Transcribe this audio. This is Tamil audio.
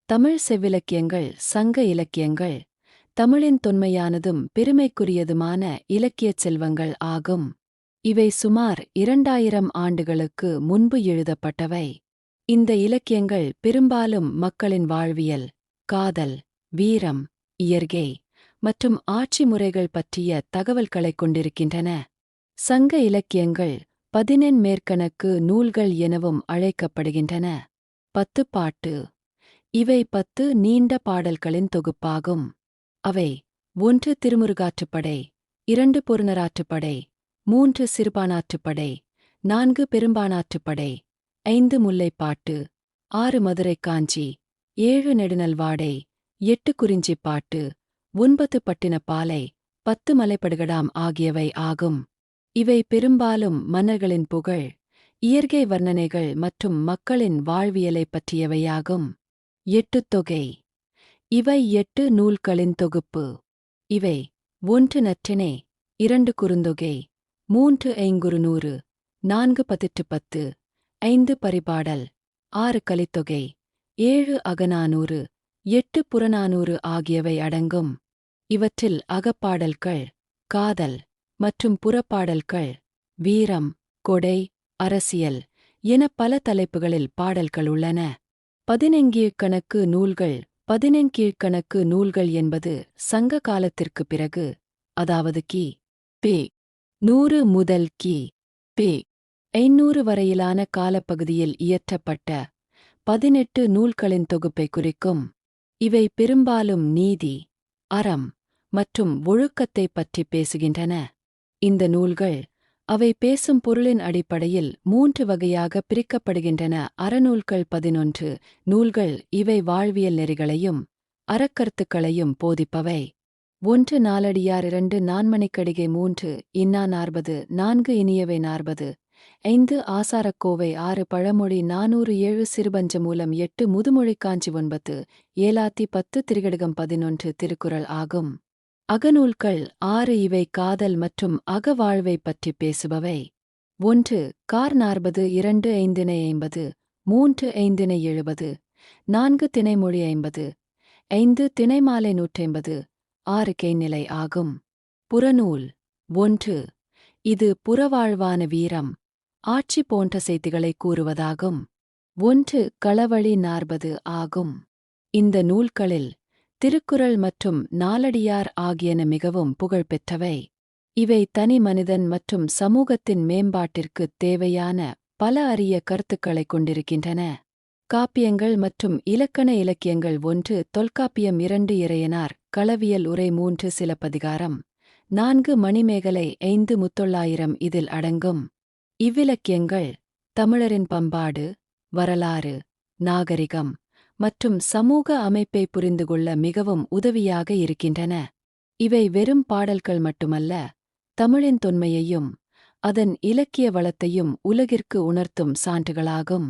தமிழ் செவ்விலக்கியங்கள் சங்க இலக்கியங்கள் தமிழின் தொன்மையானதும் பெருமைக்குரியதுமான இலக்கியச் செல்வங்கள் ஆகும். இவை சுமார் 2000 ஆண்டுகளுக்கு முன்பு எழுதப்பட்டவை. இந்த இலக்கியங்கள் பெரும்பாலும் மக்களின் வாழ்வியல், காதல், வீரம், இயற்கை மற்றும் ஆட்சி முறைகள் பற்றிய தகவல்களைக் கொண்டிருக்கின்றன. சங்க இலக்கியங்கள் 14 மேற்கணக்கு நூல்கள் எனவும் அழைக்கப்படுகின்றன. 10 பாட்டு. இவை 10 நீண்ட பாடல்களின் தொகுப்பாகும். அவை 1 திருமுருகாற்றுப்படை, 2 பொருநராற்றுப்படை, 3 சிறுபானாற்றுப்படை, 4 பெரும்பானாற்றுப்படை, 5 முல்லைப்பாட்டு, 6 மதுரைக்காஞ்சி, 7 நெடுநல்வாடை, 8 குறிஞ்சிப்பாட்டு, 9 பட்டினப்பாலை, 10 மலைப்படுகடாம் ஆகியவை ஆகும். இவை பெரும்பாலும் மன்னர்களின் புகழ், இயற்கை வர்ணனைகள் மற்றும் மக்களின் வாழ்வியலைப் பற்றியவையாகும். 8 தொகை. இவை 8 நூல்களின் தொகுப்பு. இவை 1 நற்றிணை, 2 குறுந்தொகை, 3 ஐங்குறுநூறு, 4 பதிற்றுப்பத்து, 5 பரிபாடல், 6 கலித்தொகை, 7 அகநானூறு, 8 புறநானூறு ஆகியவை அடங்கும். இவற்றில் அகப்பாடல்கள், காதல் மற்றும் புறப்பாடல்கள், வீரம், கொடை, அரசியல் என பல தலைப்புகளில் பாடல்கள் உள்ளன. 14 கணக்கு நூல்கள். 14 நூல்கள் என்பது சங்க காலத்திற்குப் பிறகு, அதாவது கி. பி. 100 முதல் கி. பி. 500 வரையிலான காலப்பகுதியில் இயற்றப்பட்ட 18 நூல்களின் தொகுப்பை குறிக்கும். இவை பெரும்பாலும் நீதி, அறம் மற்றும் ஒழுக்கத்தைப் பற்றி பேசுகின்றன. இந்த நூல்கள் அவை பேசும் பொருளின் அடிப்படையில் 3 வகையாக பிரிக்கப்படுகின்றன. அறநூல்கள் 11 நூல்கள். இவை வாழ்வியல் நெறிகளையும் அறக்கருத்துக்களையும் போதிப்பவை. 1 நாலடியார், 2 நான்மணிக்கடிகை, 3 இன்னா 40, 4 இனியவை 40, 5 ஆசாரக்கோவை, 6 பழமொழி, 400, 7 சிறுபஞ்சமூலம், 8 முதுமொழிக்காஞ்சி, 9 ஏலாத்தி, 10 திரிகடுகம், 11 திருக்குறள் ஆகும். அகநூல்கள் 6 இவை காதல் மற்றும் அகவாழ்வை பற்றி பேசுபவை. 1 கார் 40, 2 ஐந்திணை 50, 3 ஐந்திணை 70, 4 திணைமொழி 50, 5 திணைமாலை 150, 6 கைநிலை ஆகும். புறநூல் 1 இது புறவாழ்வான வீரம், ஆட்சி போன்ற செய்திகளை கூறுவதாகும். 1 களவழி 40 ஆகும். இந்த நூல்களில் திருக்குறள் மற்றும் நாலடியார் ஆகியன மிகவும் புகழ்பெற்றவை. இவை தனி மனிதன் மற்றும் சமூகத்தின் மேம்பாட்டிற்குத் தேவையான பல அரிய கருத்துக்களைக் கொண்டிருக்கின்றன. காப்பியங்கள் மற்றும் இலக்கண இலக்கியங்கள். 1 தொல்காப்பியம், 2 இறையனார், களவியல் உரை, 3 சிலப்பதிகாரம், 4 மணிமேகலை, 5 முத்தொள்ளாயிரம் இதில் அடங்கும். இவ்விலக்கியங்கள் தமிழரின் பண்பாடு, வரலாறு, நாகரிகம் மற்றும் சமூக அமைப்பை புரிந்துகொள்ள மிகவும் உதவியாக இருக்கின்றன. இவை வெறும் பாடல்கள் மட்டுமல்ல, தமிழின் தொன்மையையும் அதன் இலக்கிய வளத்தையும் உலகிற்கு உணர்த்தும் சான்றுகளாகும்.